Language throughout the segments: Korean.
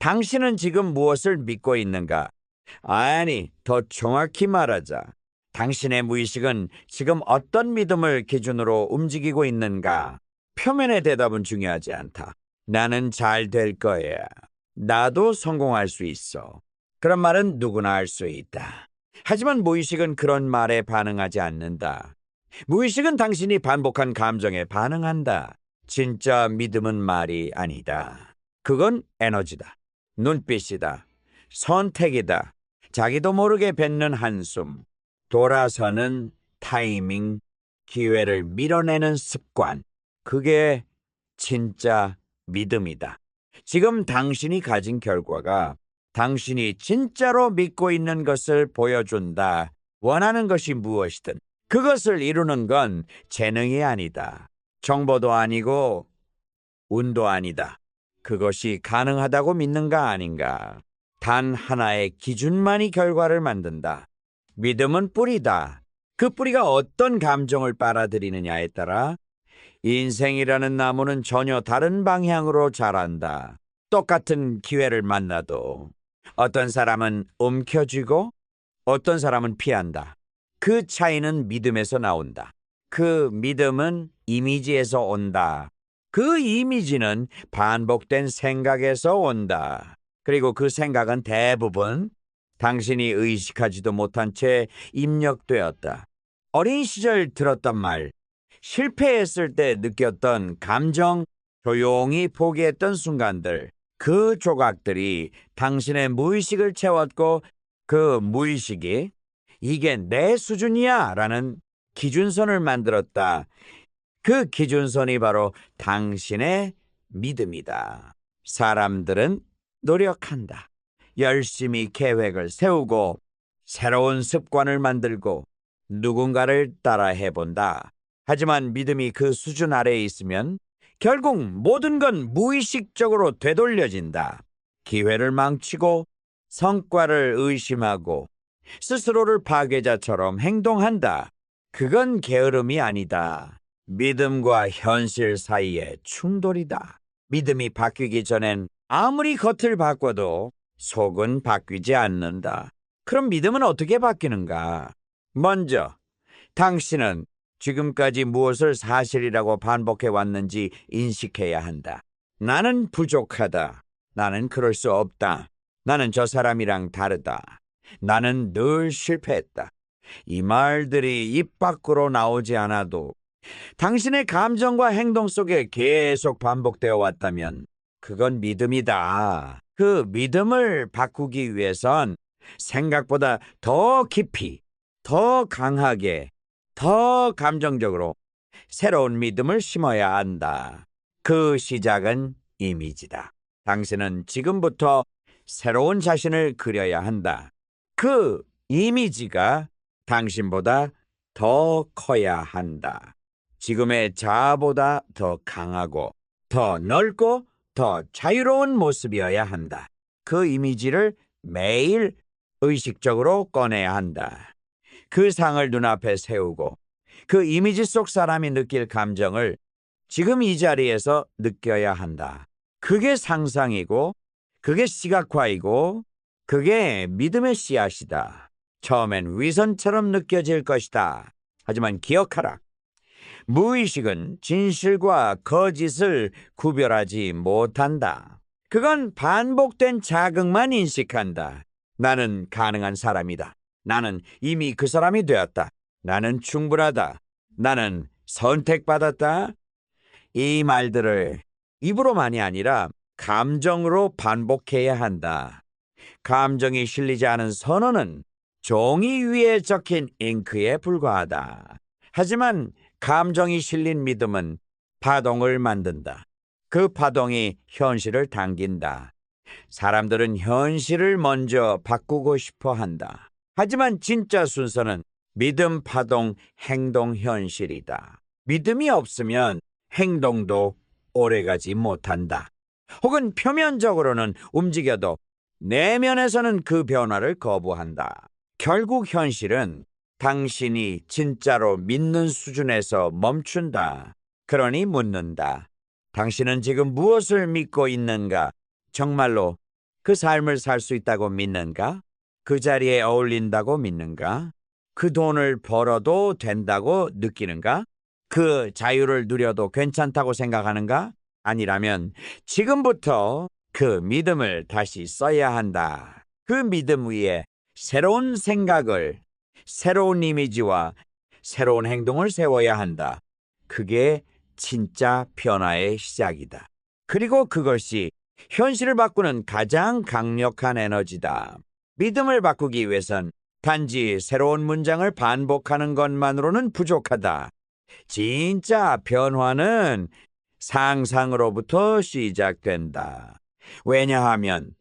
당신은 지금 무엇을 믿고 있는가? 아니, 더 정확히 말하자. 당신의 무의식은 지금 어떤 믿음을 기준으로 움직이고 있는가? 표면의 대답은 중요하지 않다. 나는 잘 될 거야. 나도 성공할 수 있어. 그런 말은 누구나 할 수 있다. 하지만 무의식은 그런 말에 반응하지 않는다. 무의식은 당신이 반복한 감정에 반응한다. 진짜 믿음은 말이 아니다. 그건 에너지다. 눈빛이다. 선택이다. 자기도 모르게 뱉는 한숨. 돌아서는 타이밍. 기회를 밀어내는 습관. 그게 진짜 믿음이다. 지금 당신이 가진 결과가 당신이 진짜로 믿고 있는 것을 보여준다. 원하는 것이 무엇이든 그것을 이루는 건 재능이 아니다. 정보도 아니고 운도 아니다. 그것이 가능하다고 믿는가 아닌가. 단 하나의 기준만이 결과를 만든다. 믿음은 뿌리다. 그 뿌리가 어떤 감정을 빨아들이느냐에 따라 인생이라는 나무는 전혀 다른 방향으로 자란다. 똑같은 기회를 만나도 어떤 사람은 움켜쥐고 어떤 사람은 피한다. 그 차이는 믿음에서 나온다. 그 믿음은 이미지에서 온다. 그 이미지는 반복된 생각에서 온다. 그리고 그 생각은 대부분 당신이 의식하지도 못한 채 입력되었다. 어린 시절 들었던 말, 실패했을 때 느꼈던 감정, 조용히 포기했던 순간들, 그 조각들이 당신의 무의식을 채웠고 그 무의식이 이게 내 수준이야 라는 기준선을 만들었다. 그 기준선이 바로 당신의 믿음이다. 사람들은 노력한다. 열심히 계획을 세우고 새로운 습관을 만들고 누군가를 따라 해본다. 하지만 믿음이 그 수준 아래에 있으면 결국 모든 건 무의식적으로 되돌려진다. 기회를 망치고 성과를 의심하고 스스로를 파괴자처럼 행동한다. 그건 게으름이 아니다. 믿음과 현실 사이의 충돌이다. 믿음이 바뀌기 전엔 아무리 겉을 바꿔도 속은 바뀌지 않는다. 그럼 믿음은 어떻게 바뀌는가? 먼저 당신은 지금까지 무엇을 사실이라고 반복해 왔는지 인식해야 한다. 나는 부족하다. 나는 그럴 수 없다. 나는 저 사람이랑 다르다. 나는 늘 실패했다. 이 말들이 입 밖으로 나오지 않아도 당신의 감정과 행동 속에 계속 반복되어 왔다면 그건 믿음이다. 그 믿음을 바꾸기 위해선 생각보다 더 깊이, 더 강하게, 더 감정적으로 새로운 믿음을 심어야 한다. 그 시작은 이미지다. 당신은 지금부터 새로운 자신을 그려야 한다. 그 이미지가 당신보다 더 커야 한다. 지금의 자아보다 더 강하고 더 넓고 더 자유로운 모습이어야 한다. 그 이미지를 매일 의식적으로 꺼내야 한다. 그 상을 눈앞에 세우고 그 이미지 속 사람이 느낄 감정을 지금 이 자리에서 느껴야 한다. 그게 상상이고 그게 시각화이고 그게 믿음의 씨앗이다. 처음엔 위선처럼 느껴질 것이다. 하지만 기억하라. 무의식은 진실과 거짓을 구별하지 못한다. 그건 반복된 자극만 인식한다. 나는 가능한 사람이다. 나는 이미 그 사람이 되었다. 나는 충분하다. 나는 선택받았다. 이 말들을 입으로만이 아니라 감정으로 반복해야 한다. 감정이 실리지 않은 선언은 종이 위에 적힌 잉크에 불과하다. 하지만 감정이 실린 믿음은 파동을 만든다. 그 파동이 현실을 당긴다. 사람들은 현실을 먼저 바꾸고 싶어 한다. 하지만 진짜 순서는 믿음, 파동, 행동, 현실이다. 믿음이 없으면 행동도 오래가지 못한다. 혹은 표면적으로는 움직여도 내면에서는 그 변화를 거부한다. 결국 현실은 당신이 진짜로 믿는 수준에서 멈춘다. 그러니 묻는다. 당신은 지금 무엇을 믿고 있는가? 정말로 그 삶을 살 수 있다고 믿는가? 그 자리에 어울린다고 믿는가? 그 돈을 벌어도 된다고 느끼는가? 그 자유를 누려도 괜찮다고 생각하는가? 아니라면 지금부터 그 믿음을 다시 써야 한다. 그 믿음 위에 새로운 생각을, 새로운 이미지와 새로운 행동을 세워야 한다. 그게 진짜 변화의 시작이다. 그리고 그것이 현실을 바꾸는 가장 강력한 에너지다. 믿음을 바꾸기 위해선 단지 새로운 문장을 반복하는 것만으로는 부족하다. 진짜 변화는 상상으로부터 시작된다. 왜냐하면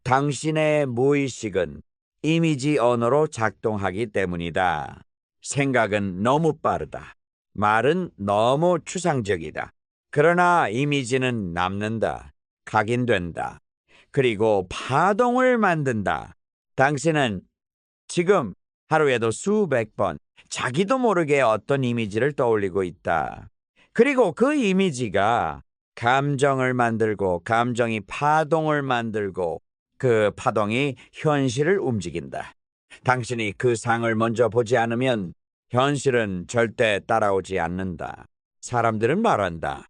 당신의 무의식은 이미지 언어로 작동하기 때문이다. 생각은 너무 빠르다. 말은 너무 추상적이다. 그러나 이미지는 남는다. 각인된다. 그리고 파동을 만든다. 당신은 지금 하루에도 수백 번 자기도 모르게 어떤 이미지를 떠올리고 있다. 그리고 그 이미지가 감정을 만들고 감정이 파동을 만들고 그 파동이 현실을 움직인다. 당신이 그 상을 먼저 보지 않으면 현실은 절대 따라오지 않는다. 사람들은 말한다.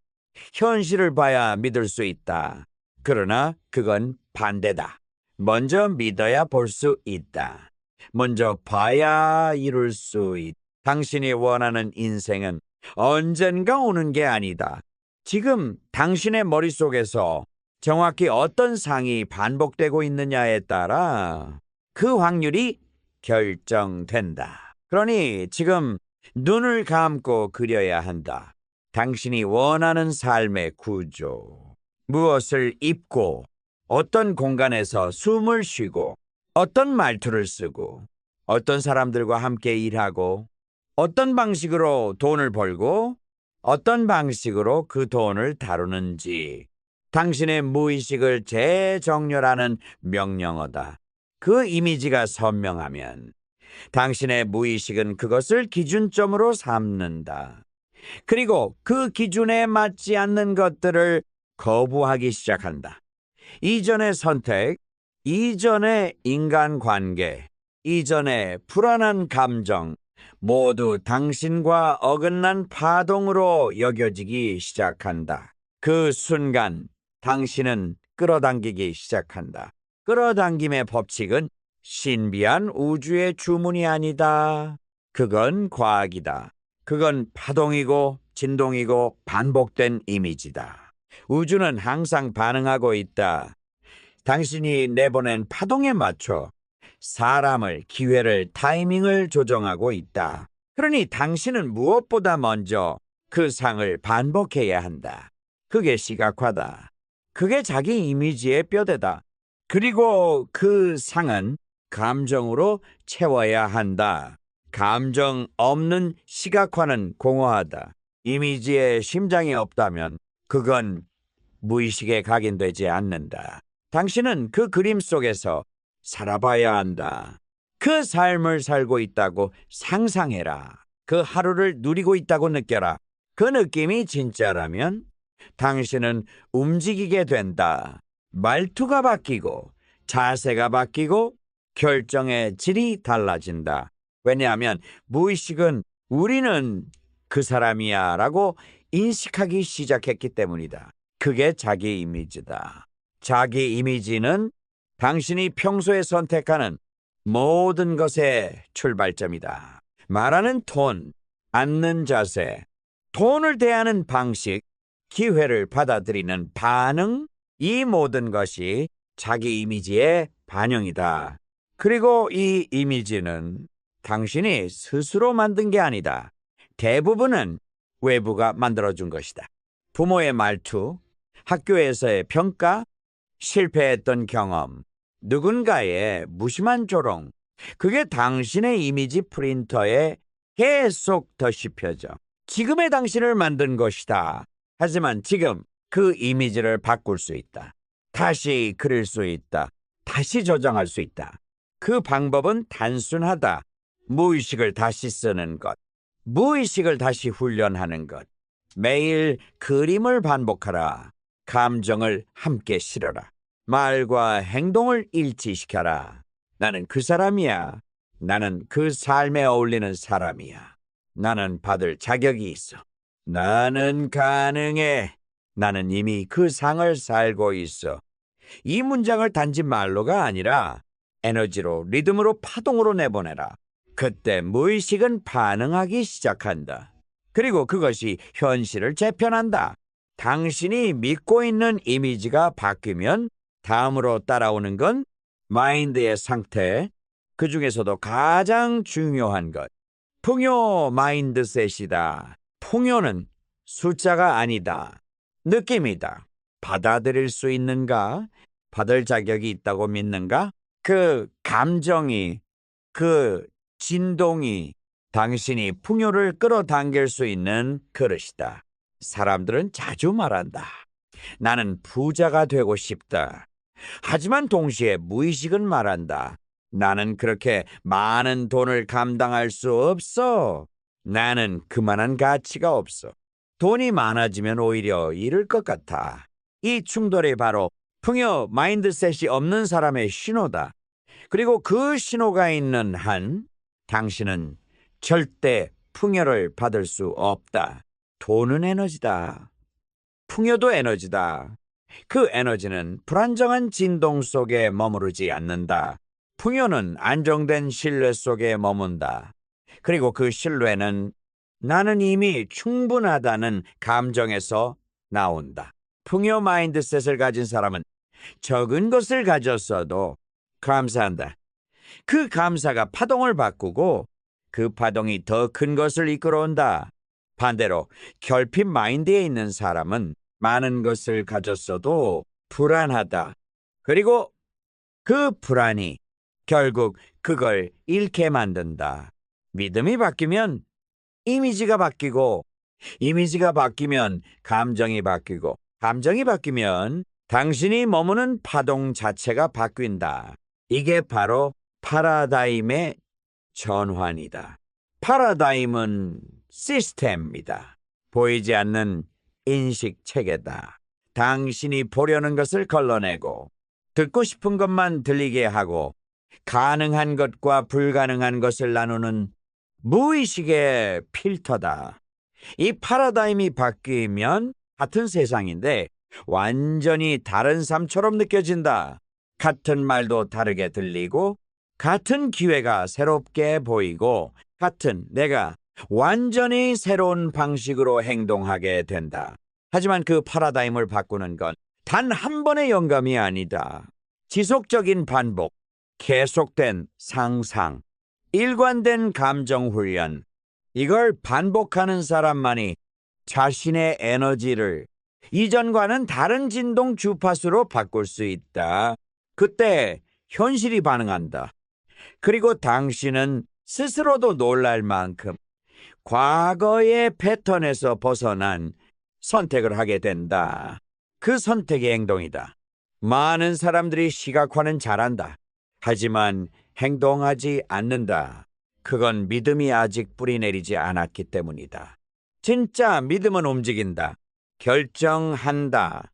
현실을 봐야 믿을 수 있다. 그러나 그건 반대다. 먼저 믿어야 볼 수 있다. 먼저 봐야 이룰 수 있다. 당신이 원하는 인생은 언젠가 오는 게 아니다. 지금 당신의 머릿속에서 정확히 어떤 상이 반복되고 있느냐에 따라 그 확률이 결정된다. 그러니 지금 눈을 감고 그려야 한다. 당신이 원하는 삶의 구조. 무엇을 입고, 어떤 공간에서 숨을 쉬고, 어떤 말투를 쓰고, 어떤 사람들과 함께 일하고, 어떤 방식으로 돈을 벌고, 어떤 방식으로 그 돈을 다루는지, 당신의 무의식을 재정렬하는 명령어다. 그 이미지가 선명하면 당신의 무의식은 그것을 기준점으로 삼는다. 그리고 그 기준에 맞지 않는 것들을 거부하기 시작한다. 이전의 선택, 이전의 인간관계, 이전의 불안한 감정, 모두 당신과 어긋난 파동으로 여겨지기 시작한다. 그 순간 당신은 끌어당기기 시작한다. 끌어당김의 법칙은 신비한 우주의 주문이 아니다. 그건 과학이다. 그건 파동이고 진동이고 반복된 이미지다. 우주는 항상 반응하고 있다. 당신이 내보낸 파동에 맞춰 사람을, 기회를, 타이밍을 조정하고 있다. 그러니 당신은 무엇보다 먼저 그 상을 반복해야 한다. 그게 시각화다. 그게 자기 이미지의 뼈대다. 그리고 그 상은 감정으로 채워야 한다. 감정 없는 시각화는 공허하다. 이미지에 심장이 없다면 그건 무의식에 각인되지 않는다. 당신은 그 그림 속에서 살아봐야 한다. 그 삶을 살고 있다고 상상해라. 그 하루를 누리고 있다고 느껴라. 그 느낌이 진짜라면 당신은 움직이게 된다. 말투가 바뀌고 자세가 바뀌고 결정의 질이 달라진다. 왜냐하면 무의식은 우리는 그 사람이야 라고 인식하기 시작했기 때문이다. 그게 자기 이미지다. 자기 이미지는 당신이 평소에 선택하는 모든 것의 출발점이다. 말하는 톤, 앉는 자세, 돈을 대하는 방식, 기회를 받아들이는 반응, 이 모든 것이 자기 이미지의 반영이다. 그리고 이 이미지는 당신이 스스로 만든 게 아니다. 대부분은 외부가 만들어준 것이다. 부모의 말투, 학교에서의 평가, 실패했던 경험, 누군가의 무심한 조롱, 그게 당신의 이미지 프린터에 계속 더 씹혀져. 지금의 당신을 만든 것이다. 하지만 지금 그 이미지를 바꿀 수 있다. 다시 그릴 수 있다. 다시 저장할 수 있다. 그 방법은 단순하다. 무의식을 다시 쓰는 것. 무의식을 다시 훈련하는 것. 매일 그림을 반복하라. 감정을 함께 실어라. 말과 행동을 일치시켜라. 나는 그 사람이야. 나는 그 삶에 어울리는 사람이야. 나는 받을 자격이 있어. 나는 가능해. 나는 이미 그 상을 살고 있어. 이 문장을 단지 말로가 아니라 에너지로, 리듬으로, 파동으로 내보내라. 그때 무의식은 반응하기 시작한다. 그리고 그것이 현실을 재편한다. 당신이 믿고 있는 이미지가 바뀌면 다음으로 따라오는 건 마인드의 상태, 그 중에서도 가장 중요한 것, 풍요 마인드셋이다. 풍요는 숫자가 아니다. 느낌이다. 받아들일 수 있는가? 받을 자격이 있다고 믿는가? 그 감정이, 그 진동이 당신이 풍요를 끌어당길 수 있는 그릇이다. 사람들은 자주 말한다. 나는 부자가 되고 싶다. 하지만 동시에 무의식은 말한다. 나는 그렇게 많은 돈을 감당할 수 없어. 나는 그만한 가치가 없어. 돈이 많아지면 오히려 잃을 것 같아. 이 충돌이 바로 풍요 마인드셋이 없는 사람의 신호다. 그리고 그 신호가 있는 한 당신은 절대 풍요를 받을 수 없다. 돈은 에너지다. 풍요도 에너지다. 그 에너지는 불안정한 진동 속에 머무르지 않는다. 풍요는 안정된 신뢰 속에 머문다. 그리고 그 신뢰는 나는 이미 충분하다는 감정에서 나온다. 풍요 마인드셋을 가진 사람은 적은 것을 가졌어도 감사한다. 그 감사가 파동을 바꾸고 그 파동이 더 큰 것을 이끌어온다. 반대로 결핍 마인드에 있는 사람은 많은 것을 가졌어도 불안하다. 그리고 그 불안이 결국 그걸 잃게 만든다. 믿음이 바뀌면 이미지가 바뀌고, 이미지가 바뀌면 감정이 바뀌고, 감정이 바뀌면 당신이 머무는 파동 자체가 바뀐다. 이게 바로 파라다임의 전환이다. 파라다임은 시스템이다. 보이지 않는 인식 체계다. 당신이 보려는 것을 걸러내고 듣고 싶은 것만 들리게 하고 가능한 것과 불가능한 것을 나누는 무의식의 필터다. 이 파라다임이 바뀌면 같은 세상인데 완전히 다른 삶처럼 느껴진다. 같은 말도 다르게 들리고 같은 기회가 새롭게 보이고 같은 내가 완전히 새로운 방식으로 행동하게 된다. 하지만 그 파라다임을 바꾸는 건 단 한 번의 영감이 아니다. 지속적인 반복, 계속된 상상, 일관된 감정 훈련, 이걸 반복하는 사람만이 자신의 에너지를 이전과는 다른 진동 주파수로 바꿀 수 있다. 그때 현실이 반응한다. 그리고 당신은 스스로도 놀랄 만큼 과거의 패턴에서 벗어난 선택을 하게 된다. 그 선택의 행동이다. 많은 사람들이 시각화는 잘한다. 하지만 행동하지 않는다. 그건 믿음이 아직 뿌리 내리지 않았기 때문이다. 진짜 믿음은 움직인다. 결정한다.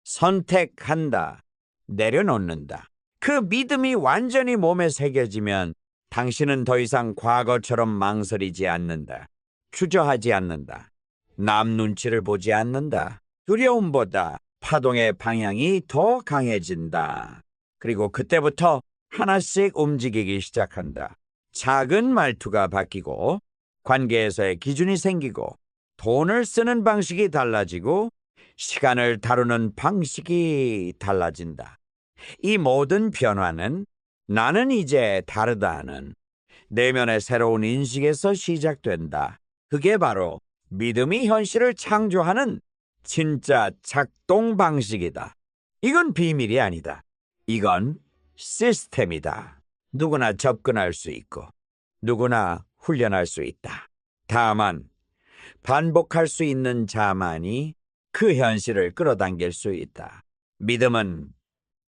선택한다. 내려놓는다. 그 믿음이 완전히 몸에 새겨지면 당신은 더 이상 과거처럼 망설이지 않는다. 주저하지 않는다. 남 눈치를 보지 않는다. 두려움보다 파동의 방향이 더 강해진다. 그리고 그때부터 하나씩 움직이기 시작한다. 작은 말투가 바뀌고 관계에서의 기준이 생기고 돈을 쓰는 방식이 달라지고 시간을 다루는 방식이 달라진다. 이 모든 변화는 나는 이제 다르다는 내면의 새로운 인식에서 시작된다. 그게 바로 믿음이 현실을 창조하는 진짜 작동 방식이다. 이건 비밀이 아니다. 이건 시스템이다. 누구나 접근할 수 있고 누구나 훈련할 수 있다. 다만 반복할 수 있는 자만이 그 현실을 끌어당길 수 있다. 믿음은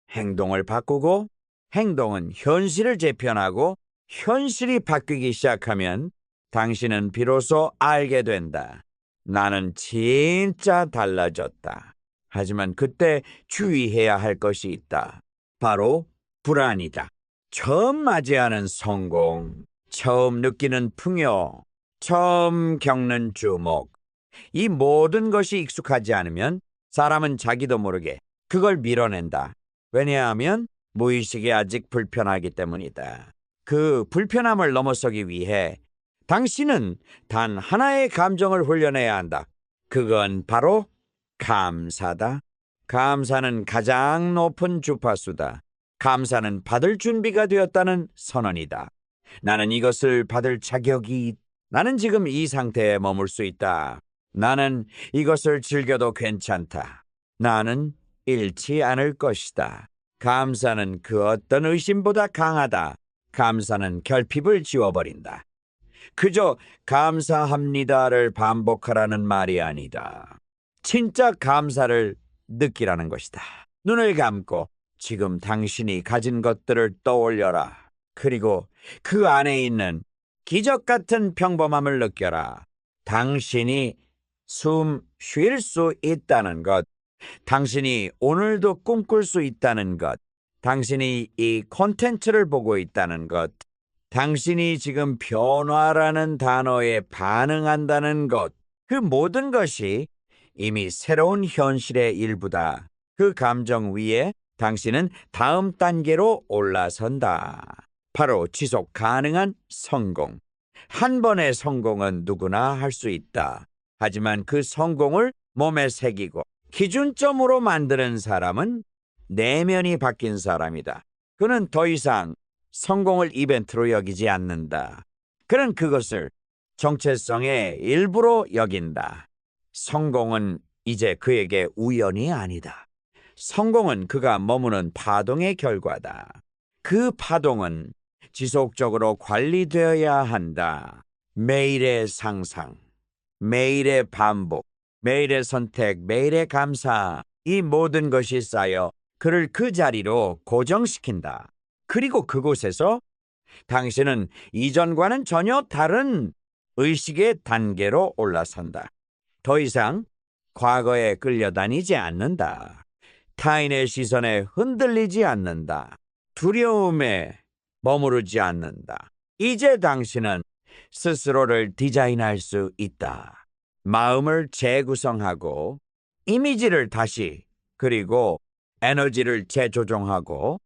행동을 바꾸고 행동은 현실을 재편하고 현실이 바뀌기 시작하면 당신은 비로소 알게 된다. 나는 진짜 달라졌다. 하지만 그때 주의해야 할 것이 있다. 바로 불안이다. 처음 맞이하는 성공, 처음 느끼는 풍요, 처음 겪는 주목, 이 모든 것이 익숙하지 않으면 사람은 자기도 모르게 그걸 밀어낸다. 왜냐하면 무의식이 아직 불편하기 때문이다. 그 불편함을 넘어서기 위해 당신은 단 하나의 감정을 훈련해야 한다. 그건 바로 감사다. 감사는 가장 높은 주파수다. 감사는 받을 준비가 되었다는 선언이다. 나는 이것을 받을 자격이, 나는 지금 이 상태에 머물 수 있다. 나는 이것을 즐겨도 괜찮다. 나는 잃지 않을 것이다. 감사는 그 어떤 의심보다 강하다. 감사는 결핍을 지워버린다. 그저 감사합니다를 반복하라는 말이 아니다. 진짜 감사를 느끼라는 것이다. 눈을 감고 지금 당신이 가진 것들을 떠올려라. 그리고 그 안에 있는 기적 같은 평범함을 느껴라. 당신이 숨 쉴 수 있다는 것, 당신이 오늘도 꿈꿀 수 있다는 것, 당신이 이 콘텐츠를 보고 있다는 것, 당신이 지금 변화라는 단어에 반응한다는 것, 그 모든 것이 이미 새로운 현실의 일부다. 그 감정 위에 당신은 다음 단계로 올라선다. 바로 지속 가능한 성공. 한 번의 성공은 누구나 할 수 있다. 하지만 그 성공을 몸에 새기고 기준점으로 만드는 사람은 내면이 바뀐 사람이다. 그는 더 이상 성공을 이벤트로 여기지 않는다. 그는 그것을 정체성의 일부로 여긴다. 성공은 이제 그에게 우연이 아니다. 성공은 그가 머무는 파동의 결과다. 그 파동은 지속적으로 관리되어야 한다. 매일의 상상, 매일의 반복, 매일의 선택, 매일의 감사, 이 모든 것이 쌓여 그를 그 자리로 고정시킨다. 그리고 그곳에서 당신은 이전과는 전혀 다른 의식의 단계로 올라선다. 더 이상 과거에 끌려다니지 않는다. 타인의 시선에 흔들리지 않는다. 두려움에 머무르지 않는다. 이제 당신은 스스로를 디자인할 수 있다. 마음을 재구성하고 이미지를 다시, 그리고 에너지를 재조정하고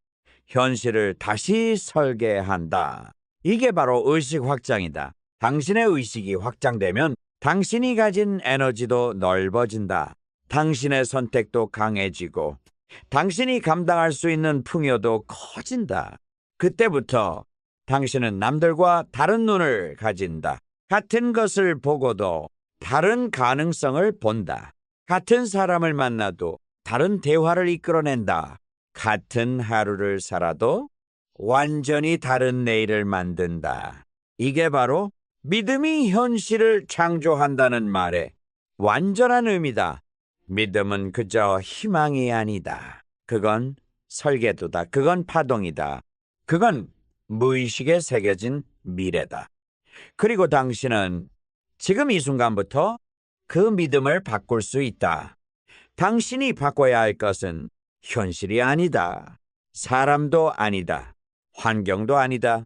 현실을 다시 설계한다. 이게 바로 의식 확장이다. 당신의 의식이 확장되면 당신이 가진 에너지도 넓어진다. 당신의 선택도 강해지고 당신이 감당할 수 있는 풍요도 커진다. 그때부터 당신은 남들과 다른 눈을 가진다. 같은 것을 보고도 다른 가능성을 본다. 같은 사람을 만나도 다른 대화를 이끌어낸다. 같은 하루를 살아도 완전히 다른 내일을 만든다. 이게 바로 믿음이 현실을 창조한다는 말의 완전한 의미다. 믿음은 그저 희망이 아니다. 그건 설계도다. 그건 파동이다. 그건 무의식에 새겨진 미래다. 그리고 당신은 지금 이 순간부터 그 믿음을 바꿀 수 있다. 당신이 바꿔야 할 것은 현실이 아니다. 사람도 아니다. 환경도 아니다.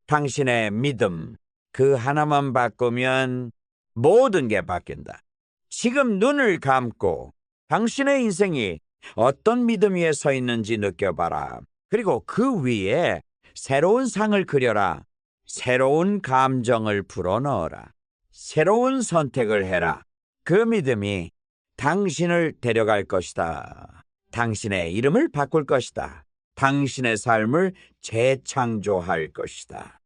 당신의 믿음, 그 하나만 바꾸면 모든 게 바뀐다. 지금 눈을 감고 당신의 인생이 어떤 믿음 위에 서 있는지 느껴봐라. 그리고 그 위에 새로운 상을 그려라. 새로운 감정을 불어넣어라. 새로운 선택을 해라. 그 믿음이 당신을 데려갈 것이다. 당신의 이름을 바꿀 것이다. 당신의 삶을 재창조할 것이다.